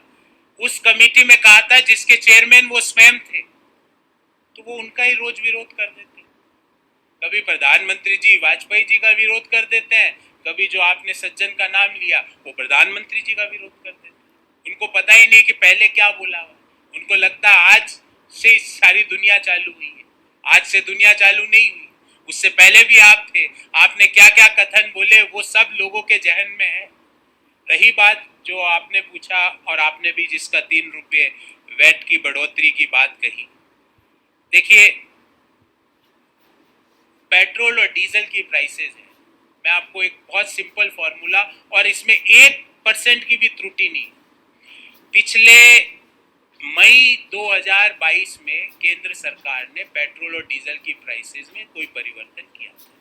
उस कमेटी में कहा था जिसके चेयरमैन वो स्वयं थे। तो वो उनका ही रोज विरोध कर देते, कभी प्रधानमंत्री जी वाजपेयी जी का विरोध कर देते हैं, कभी जो आपने सज्जन का नाम लिया वो प्रधानमंत्री जी का विरोध कर देते हैं। उनको पता ही नहीं कि पहले क्या बोला हुआ, उनको लगता आज से सारी दुनिया चालू हुई है, आज से दुनिया चालू नहीं हुई, उससे पहले भी आप थे, आपने क्या क्या कथन बोले वो सब लोगों के जहन में है। रही बात जो आपने पूछा, और आपने भी जिसका 3 रुपये वैट की बढ़ोतरी की बात कही, देखिए पेट्रोल और डीजल की प्राइसेस है, मैं आपको एक बहुत सिंपल फॉर्मूला, और इसमें 1% की भी त्रुटि नहीं। पिछले मई 2022 में केंद्र सरकार ने पेट्रोल और डीजल की प्राइसेस में कोई परिवर्तन किया था।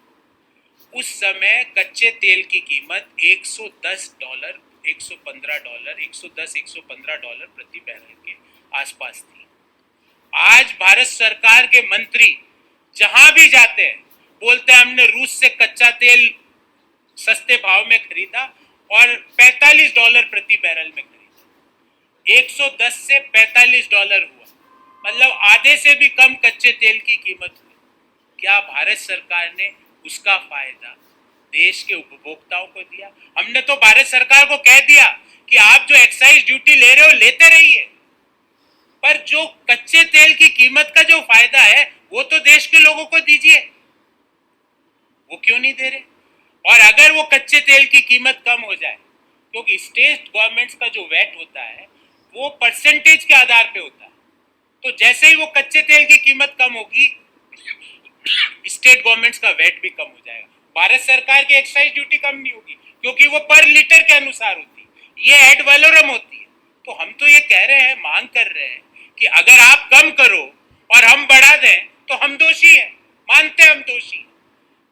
उस समय कच्चे तेल की कीमत $110, $115, $110-115 प्रति बैरल के आसपास थी। आज भारत सरकार के मंत्री जहां भी जाते हैं बोलते हैं हमने रूस से कच्चा तेल सस्ते भाव में खरीदा और $45 प्रति बैरल में खरीदा। 110 से $45 हुआ, मतलब आधे से भी कम कच्चे तेल की कीमत हुई। क्या भारत सरकार ने उसका फायदा देश के उपभोक्ताओं को दिया? हमने तो भारत सरकार को कह दिया कि आप जो एक्साइज ड्यूटी ले रहे हो लेते रहिए, पर जो कच्चे तेल की कीमत का जो फायदा है वो तो देश के लोगों को दीजिए। वो क्यों नहीं दे रहे? और अगर वो कच्चे तेल की कीमत कम हो जाए, क्योंकि स्टेट गवर्नमेंट्स का जो वैट होता है वो परसेंटेज के आधार पे होता है, तो जैसे ही वो कच्चे तेल की कीमत कम होगी स्टेट गवर्नमेंट्स का वैट भी कम हो जाएगा। भारत सरकार की एक्साइज ड्यूटी कम नहीं होगी क्योंकि वो पर लीटर के अनुसार होती है, ये एड वैलोरम होती है। तो हम तो ये कह रहे हैं, मांग कर रहे हैं कि अगर आप कम करो और हम बढ़ा दें तो हम दोषी हैं, मानते हैं हम दोषी।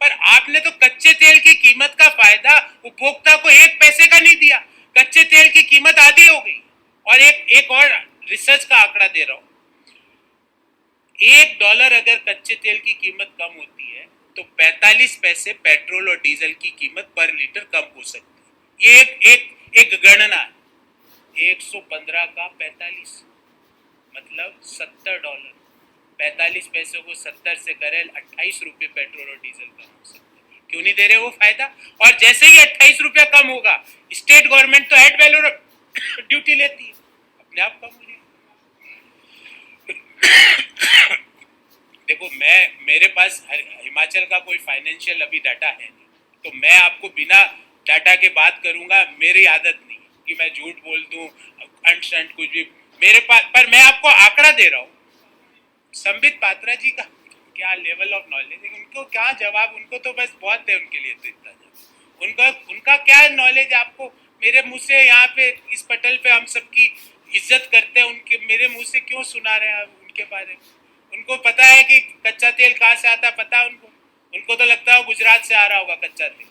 पर आपने तो कच्चे तेल की कीमत का फायदा उपभोक्ता को 1 पैसे का नहीं दिया। कच्चे तेल की कीमत आधी हो गई। और एक और रिसर्च का आंकड़ा दे रहा हूं, $1 अगर कच्चे तेल की कीमत कम होती है तो 45 पैसे पेट्रोल और डीजल की कीमत पर लीटर कम हो सकती है। ये एक गणना है। 115 का 45 मतलब $70। 45 पैसे को 70 से करें 28 रुपये पेट्रोल और डीजल कम हो सकते हैं। क्यों नहीं दे रहे वो फायदा? और जैसे ही 28 रुपया कम होगा स्टेट गवर्नमेंट तो एड वैल्यू ड्यूटी लेती है, अपने आप कम हो जाएगी। देखो, मेरे पास हिमाचल का कोई फाइनेंशियल अभी डाटा है नहीं, तो मैं आपको बिना डाटा के बात करूंगा, मेरी आदत नहीं कि मैं झूठ बोल दूं अंट कुछ भी मेरे पास। पर मैं आपको आंकड़ा दे रहा हूँ। संबित पात्रा जी का क्या लेवल ऑफ नॉलेज है, उनको क्या जवाब, उनको तो बस बहुत है उनके लिए तो इतना उनका उनका क्या नॉलेज आपको मेरे मुंह से यहाँ पे इस पटल पे हम सबकी इज्जत करते हैं, उनके मेरे मुंह से क्यों सुना रहे हैं आप उनके बारे में? उनको पता है कि कच्चा तेल कहाँ से आता है, पता है उनको? उनको तो लगता है गुजरात से आ रहा होगा कच्चा तेल।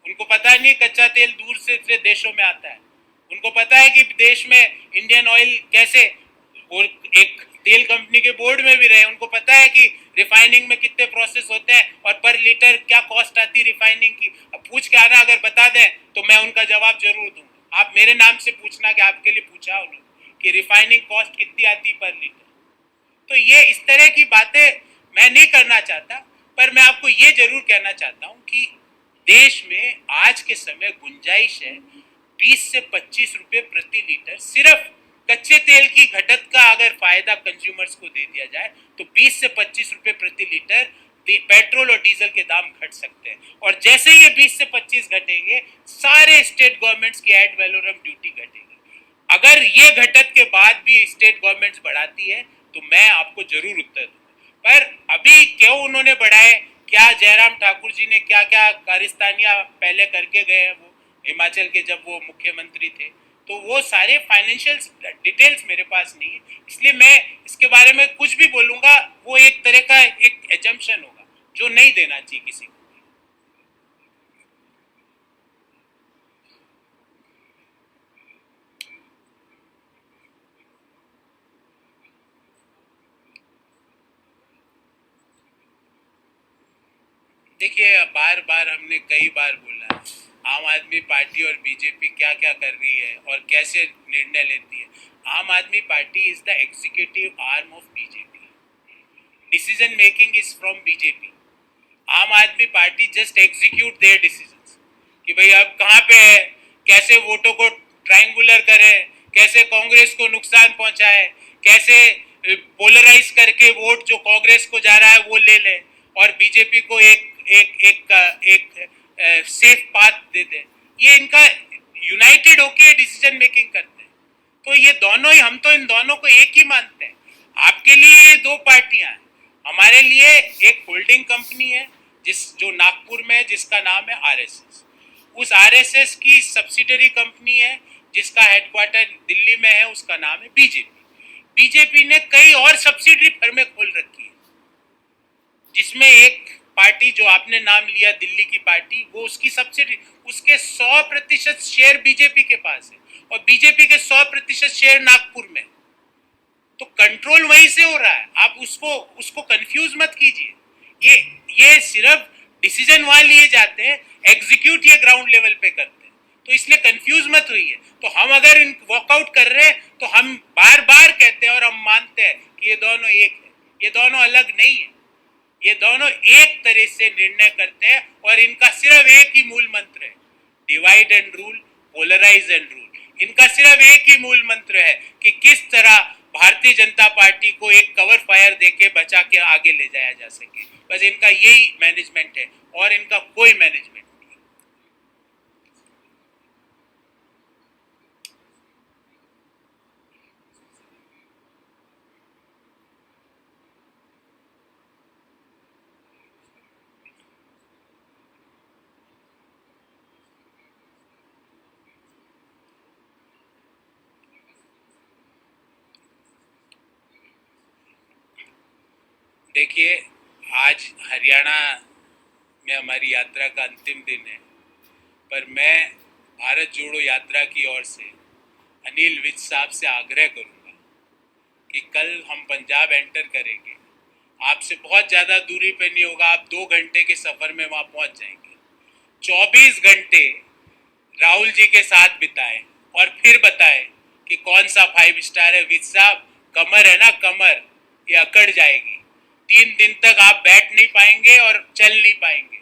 उनको पता नहीं कच्चा तेल दूर से देशों में आता है। उनको पता है कि देश में इंडियन ऑयल कैसे, और एक तेल कंपनी के बोर्ड में भी रहे, उनको पता है कि रिफाइनिंग में कितने प्रोसेस होते हैं और पर लीटर क्या कॉस्ट आती है रिफाइनिंग की। अब पूछ के आना, अगर बता दें तो मैं उनका जवाब जरूर दूंगा। आप मेरे नाम से पूछना कि आपके लिए पूछा उन्होंने कि रिफाइनिंग कॉस्ट कितनी आती पर लीटर। तो ये इस तरह की बातें मैं नहीं करना चाहता, पर मैं आपको ये जरूर कहना चाहता हूँ कि देश में आज के समय गुंजाइश है 20 से 25 रुपए प्रति लीटर। सिर्फ कच्चे तेल की घटत का अगर फायदा कंज्यूमर्स को दे दिया जाए तो 20 से 25 रुपए प्रति लीटर पेट्रोल और डीजल के दाम घट सकते हैं। और जैसे ये 20 से 25 घटेंगे, सारे स्टेट गवर्नमेंट्स की एड वैलोरम ड्यूटी घटेगी। अगर ये घटत के बाद भी स्टेट गवर्नमेंट्स बढ़ाती है तो मैं आपको जरूर उत्तर दूंगा। पर अभी क्यों उन्होंने बढ़ाए, क्या जयराम ठाकुर जी ने क्या क्या कारिस्तानियां पहले करके गए हैं वो हिमाचल के जब वो मुख्यमंत्री थे, तो वो सारे फाइनेंशियल डिटेल्स मेरे पास नहीं है, इसलिए मैं इसके बारे में कुछ भी बोलूंगा वो एक तरह का एक एजम्पशन होगा जो नहीं देना चाहिए किसी को। देखिए, बार बार हमने कई बार बोला है आम आदमी पार्टी और बीजेपी क्या क्या कर रही है और कैसे निर्णय लेती है। आम आदमी party is the executive arm of BJP, decision making is from BJP. आम आदमी party just execute their decisions कि भाई अब कहाँ पे है, कैसे वोटों को ट्रायंगुलर करें, कैसे कांग्रेस को नुकसान पहुंचाए, कैसे पोलराइज करके वोट जो कांग्रेस को जा रहा है वो ले ले और बीजेपी को एक एक एक एक सेफ पाथ दे दे। ये इनका यूनाइटेड होके डिसीजन मेकिंग करते हैं। तो ये दोनों ही, हम तो इन दोनों को एक ही मानते हैं। आपके लिए ये दो पार्टियां हैं, हमारे लिए एक होल्डिंग कंपनी है जो नागपुर में है, जिसका नाम है आरएसएस। उस आरएसएस की सब्सिडरी कंपनी है जिसका हेडक्वार्टर दिल्ली में है, उसका नाम है बीजेपी। बीजेपी ने कई और सब्सिडरी फर्में खोल रखी है, जिसमें एक पार्टी जो आपने नाम लिया दिल्ली की पार्टी, वो उसकी सब्सिडी, उसके 100% शेयर बीजेपी के पास है और बीजेपी के 100% शेयर नागपुर में। तो कंट्रोल वहीं से हो रहा है, आप उसको उसको कंफ्यूज मत कीजिए। ये सिर्फ डिसीजन वहां लिए जाते हैं, एग्जीक्यूट ये ग्राउंड लेवल पे करते हैं, तो इसलिए कंफ्यूज मत होइए। तो हम अगर वॉकआउट कर रहे हैं तो हम बार बार कहते हैं और हम मानते हैं कि ये दोनों एक है, ये दोनों अलग नहीं है, ये दोनों एक तरह से निर्णय करते हैं और इनका सिर्फ एक ही मूल मंत्र है, divide and rule, polarise and rule. इनका सिर्फ एक ही मूल मंत्र है कि किस तरह भारतीय जनता पार्टी को एक कवर फायर देके बचा के आगे ले जाया जा सके। बस इनका यही मैनेजमेंट है और इनका कोई मैनेजमेंट नहीं। देखिए, आज हरियाणा में हमारी यात्रा का अंतिम दिन है, पर मैं भारत जोड़ो यात्रा की ओर से अनिल विज साहब से आग्रह करूंगा कि कल हम पंजाब एंटर करेंगे। आपसे बहुत ज़्यादा दूरी पे नहीं होगा, आप 2 घंटे के सफ़र में वहाँ पहुँच जाएंगे। 24 घंटे राहुल जी के साथ बिताएं और फिर बताएं कि कौन सा 5 स्टार है। विज साहब, कमर है ना कमर, ये अकड़ जाएगी। 3 दिन तक आप बैठ नहीं पाएंगे और चल नहीं पाएंगे।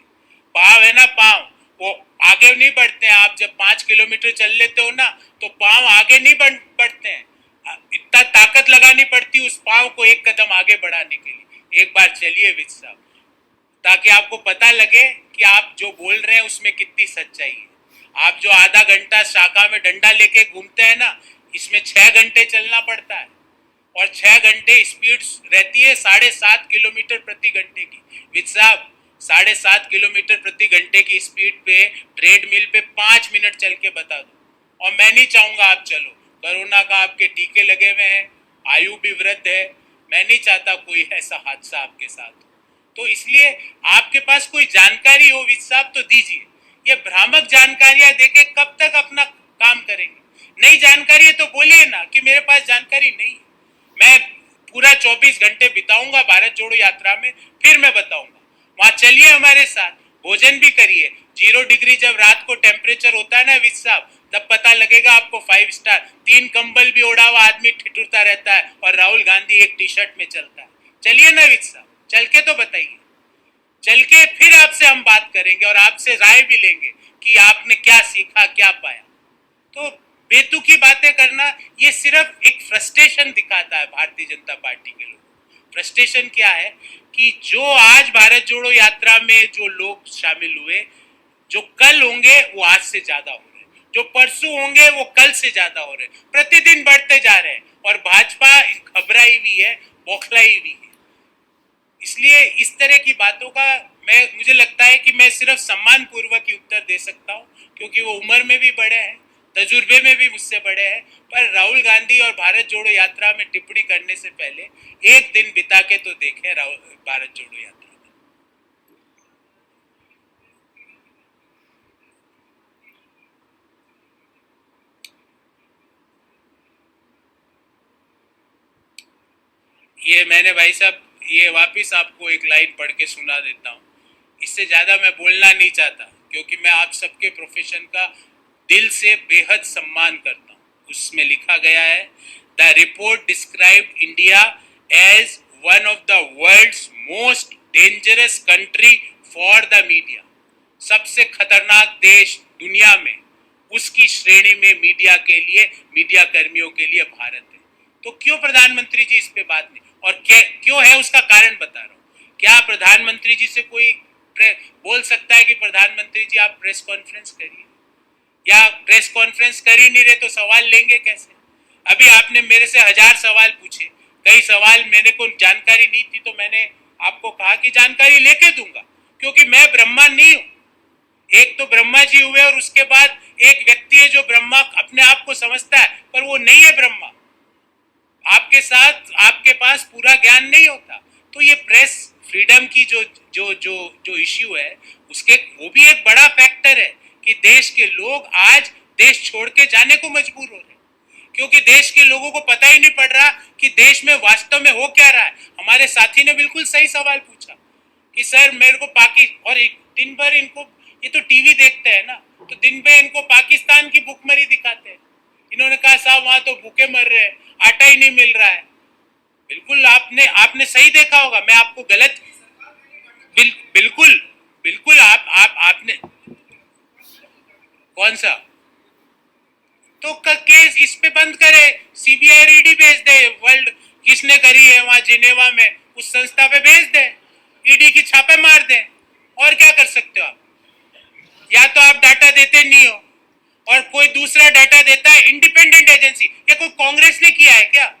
पाँव है ना पाँव, वो आगे नहीं बढ़ते हैं। आप जब 5 किलोमीटर चल लेते हो ना तो पाँव आगे नहीं बढ़ते हैं, इतना ताकत लगानी पड़ती उस पाँव को एक कदम आगे बढ़ाने के लिए। एक बार चलिए विज साहब, ताकि आपको पता लगे कि आप जो बोल रहे हैं उसमें कितनी सच्चाई है। आप जो आधा घंटा शाखा में डंडा लेके घूमते हैं ना, इसमें 6 घंटे चलना पड़ता है और 6 घंटे स्पीड रहती है 7.5 किलोमीटर प्रति घंटे की। विज साहब, 7.5 किलोमीटर प्रति घंटे की स्पीड पे ट्रेडमिल पे 5 मिनट चल के बता दो। और मैं नहीं चाहूंगा आप चलो, कोरोना का आपके टीके लगे हुए हैं, आयु भी वृद्ध है, मैं नहीं चाहता कोई ऐसा हादसा आपके साथ हो। तो इसलिए आपके पास कोई जानकारी हो विज साहब तो दीजिए। ये भ्रामक जानकारियां देके कब तक अपना काम करेंगे? नई जानकारी है तो बोलिए ना कि मेरे पास जानकारी नहीं है। मैं पूरा 24 घंटे बिताऊंगा भारत जोड़ो यात्रा में, फिर मैं बताऊंगा। वहां चलिए हमारे साथ, भोजन भी करिए। 0 डिग्री जब रात को टेम्परेचर होता है ना विज साहब, तब पता लगेगा आपको 5 स्टार। 3 कंबल भी ओढ़ा हुआ आदमी ठिठुरता रहता है और राहुल गांधी एक टी-शर्ट में चलता है। चलिए ना विज साहब, चल के तो बताइए। चल के फिर आपसे हम बात करेंगे और आपसे राय भी लेंगे कि आपने क्या सीखा, क्या पाया। तो बेतुकी बातें करना ये सिर्फ एक फ्रस्ट्रेशन दिखाता है भारतीय जनता पार्टी के लोग। फ्रस्ट्रेशन क्या है कि जो आज भारत जोड़ो यात्रा में जो लोग शामिल हुए, जो कल होंगे वो आज से ज्यादा हो रहे हैं, जो परसों होंगे वो कल से ज्यादा हो रहे हैं, प्रतिदिन बढ़ते जा रहे हैं। और भाजपा घबराई हुई है, बौखलाई हुई है। इसलिए इस तरह की बातों का मुझे लगता है कि मैं सिर्फ सम्मान पूर्वक ही उत्तर दे सकता हूँ, क्योंकि वो उम्र में भी बड़े हैं, तजुर्बे में भी मुझसे बड़े हैं। पर राहुल गांधी और भारत जोड़ो यात्रा में टिप्पणी करने से पहले एक दिन बिता के तो देखें भारत जोड़ो यात्रा में। ये मैंने भाई साहब, ये वापिस आपको एक लाइन पढ़ के सुना देता हूँ। इससे ज़्यादा मैं बोलना नहीं चाहता, क्योंकि मैं आप सबके प्रोफेशन का दिल से बेहद सम्मान करता हूँ। उसमें लिखा गया है, the report describe India as one of the world's most dangerous country for the media. सबसे खतरनाक देश दुनिया में, उसकी श्रेणी में मीडिया के लिए, मीडिया कर्मियों के लिए भारत है। तो क्यों प्रधानमंत्री जी इस पे बात नहीं, और क्यों है उसका कारण बता रहा हूँ। क्या प्रधानमंत्री जी से कोई बोल सकता है कि प्रधानमंत्री जी आप प्रेस कॉन्फ्रेंस करिए, या प्रेस कॉन्फ्रेंस कर ही नहीं रहे तो सवाल लेंगे कैसे? अभी आपने मेरे से 1000 सवाल पूछे, कई सवाल मेरे को जानकारी नहीं थी तो मैंने आपको कहा कि जानकारी लेके दूंगा। क्योंकि मैं ब्रह्मा नहीं हूं। एक तो ब्रह्मा जी हुए और उसके बाद एक व्यक्ति है जो ब्रह्मा अपने आप को समझता है, पर वो नहीं है ब्रह्मा। आपके साथ आपके पास पूरा ज्ञान नहीं होता। तो ये प्रेस फ्रीडम की जो जो जो जो इश्यू है, उसके वो भी एक बड़ा फैक्टर है कि देश के लोग आज देश छोड़ के जाने को मजबूर हो रहे हैं, क्योंकि देश के लोगों को पता ही नहीं पड़ रहा कि देश में वास्तव में हो क्या रहा है। हमारे साथी ने बिल्कुल सही सवाल पूछा कि सर मेरे को और एक दिन भर इनको, ये तो टीवी देखते हैं ना, तो दिन भर इनको पाकिस्तान की भूखमरी दिखाते हैं। इन्होंने कहा साहब वहां तो भूखे मर रहे हैं, आटा ही नहीं मिल रहा है। बिल्कुल आपने आपने सही देखा होगा, मैं आपको गलत बिल्कुल बिल्कुल आपने कौन सा तो केस इस पे बंद करे, सीबीआई ईडी भेज दे, वर्ल्ड किसने करी है वहां जिनेवा में उस संस्था पे भेज दे, ईडी की छापे मार दे। और क्या कर सकते हो आप? या तो आप डाटा देते नहीं हो और कोई दूसरा डाटा देता है, इंडिपेंडेंट एजेंसी। ये कोई कांग्रेस ने किया है क्या?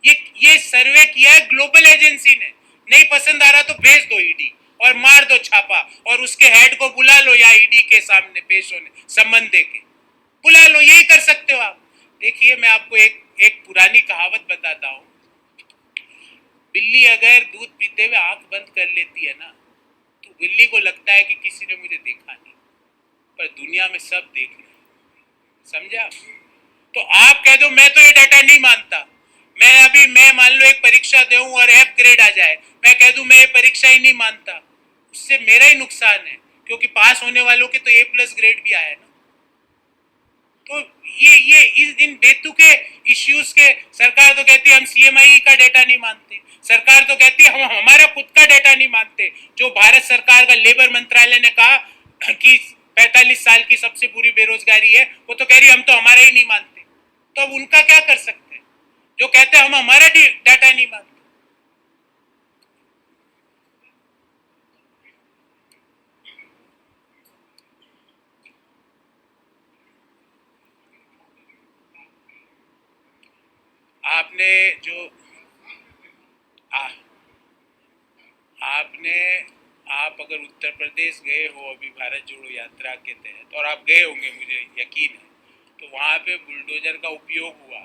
ये सर्वे किया है ग्लोबल एजेंसी ने। नहीं पसंद आ रहा तो भेज दो ईडी और मार दो छापा, और उसके हेड को बुला लो या ईडी के सामने पेश होने संबंध दे के बुला लो। यही कर सकते हो आप। देखिए मैं आपको एक एक पुरानी कहावत बताता हूँ। बिल्ली अगर दूध पीते हुए आंख बंद कर लेती है ना, तो बिल्ली को लगता है कि किसी ने मुझे देखा नहीं, पर दुनिया में सब देख रहे हैं। समझा? तो आप कह दो मैं तो ये डाटा नहीं मानता, मैं मान लो एक परीक्षा दूं और एफ ग्रेड आ जाए, मैं कह दूं मैं ये परीक्षा ही नहीं मानता, उससे मेरा ही नुकसान है, क्योंकि पास होने वालों के तो ए प्लस ग्रेड भी आया ना। तो ये इन बेतुके इश्यूज के सरकार तो कहती है हम सीएमआई का डेटा नहीं मानते, सरकार तो कहती है हम हमारा खुद का डेटा नहीं मानते। जो भारत सरकार का लेबर मंत्रालय ने कहा कि 45 साल की सबसे बुरी बेरोजगारी है, वो तो कह रही हम तो हमारा ही नहीं मानते। तो अब उनका क्या कर सकते हैं जो कहते हैं हम हमारा डाटा नहीं मानते? आपने जो आ, आपने आप अगर उत्तर प्रदेश गए हो अभी भारत जोड़ो यात्रा के तहत, और आप गए होंगे मुझे यकीन है, तो वहाँ पे बुलडोजर का उपयोग हुआ।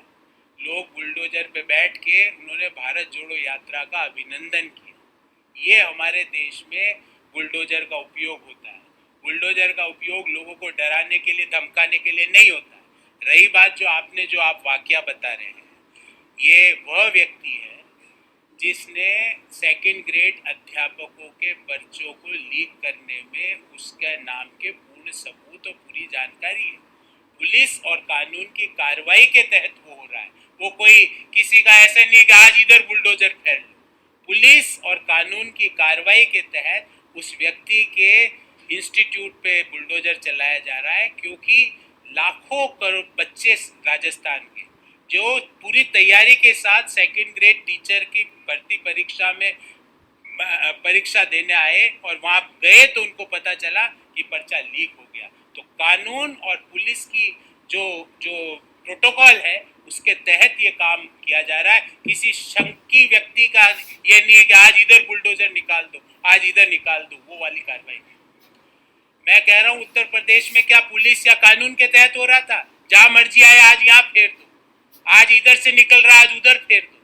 लोग बुलडोजर पे बैठ के उन्होंने भारत जोड़ो यात्रा का अभिनंदन किया। ये हमारे देश में बुलडोजर का उपयोग होता है। बुलडोजर का उपयोग लोगों को डराने के लिए, धमकाने के लिए नहीं होता है। रही बात जो आप वाकया बता रहे हैं, ये वह व्यक्ति है जिसने सेकंड ग्रेड अध्यापकों के पर्चों को लीक करने में उसके नाम के पूर्ण सबूत और पूरी जानकारी है। पुलिस और कानून की कार्रवाई के तहत वो हो रहा है। वो कोई किसी का ऐसा नहीं कि आज इधर बुलडोजर फैल लो। पुलिस और कानून की कार्रवाई के तहत उस व्यक्ति के इंस्टीट्यूट पे बुलडोजर चलाया जा रहा है, क्योंकि लाखों करोड़ बच्चे राजस्थान के जो पूरी तैयारी के साथ सेकंड ग्रेड टीचर की भर्ती परीक्षा में परीक्षा देने आए और वहां गए तो उनको पता चला कि पर्चा लीक हो गया। तो कानून और पुलिस की जो जो प्रोटोकॉल है उसके तहत ये काम किया जा रहा है। किसी शंकी व्यक्ति का ये नहीं है कि आज इधर बुलडोजर निकाल दो, आज इधर निकाल दो, वो वाली कार्रवाई। मैं कह रहा हूं उत्तर प्रदेश में क्या पुलिस या कानून के तहत हो रहा था? जहां मर्जी आए आज यहाँ फेर दो, आज इधर से निकल रहा आज उधर फेर दो।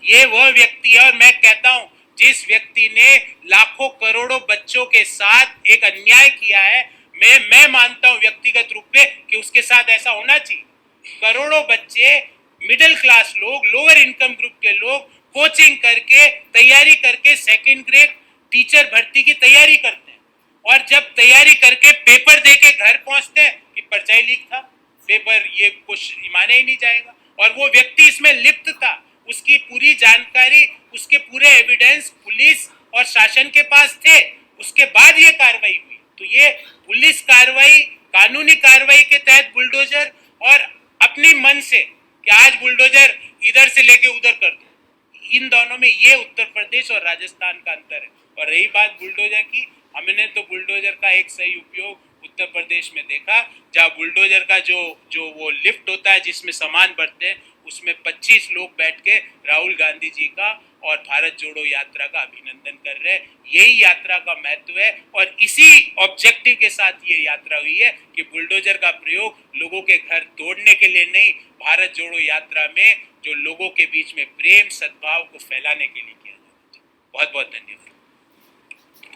ये वह व्यक्ति है, और मैं कहता हूं जिस व्यक्ति ने लाखों करोड़ों बच्चों के साथ एक अन्याय किया है, मैं मानता हूं व्यक्तिगत रूप में कि उसके साथ ऐसा होना चाहिए। करोड़ों बच्चे, मिडिल क्लास लोग, लोअर इनकम ग्रुप के लोग कोचिंग करके, तैयारी करके सेकंड ग्रेड टीचर भर्ती की तैयारी करते हैं, और जब तैयारी करके पेपर दे के घर पहुंचते हैं कि पर्चा ही लीक था, पेपर ये कुछ माने ही नहीं जाएगा। और वो व्यक्ति इसमें लिप्त था, उसकी पूरी जानकारी, उसके पूरे एविडेंस पुलिस और शासन के पास थे, उसके बाद ये कार्रवाई हुई। तो ये पुलिस कार्रवाई, कानूनी कार्रवाई के तहत बुलडोजर, और अपनी मन से कि आज बुलडोजर इधर से लेके उधर कर दो, इन दोनों में ये उत्तर प्रदेश और राजस्थान का अंतर है। और रही बात बुलडोजर की, हमने तो बुलडोजर का एक सही उपयोग उत्तर प्रदेश में देखा, जहाँ बुलडोजर का जो जो वो लिफ्ट होता है जिसमें सामान भरते हैं, उसमें 25 लोग बैठ के राहुल गांधी जी का और भारत जोड़ो यात्रा का अभिनंदन कर रहे हैं। यही यात्रा का महत्व है और इसी ऑब्जेक्टिव के साथ ये यात्रा हुई है कि बुलडोजर का प्रयोग लोगों के घर तोड़ने के लिए नहीं, भारत जोड़ो यात्रा में जो लोगों के बीच में प्रेम सद्भाव को फैलाने के लिए किया जाता है। बहुत बहुत धन्यवाद।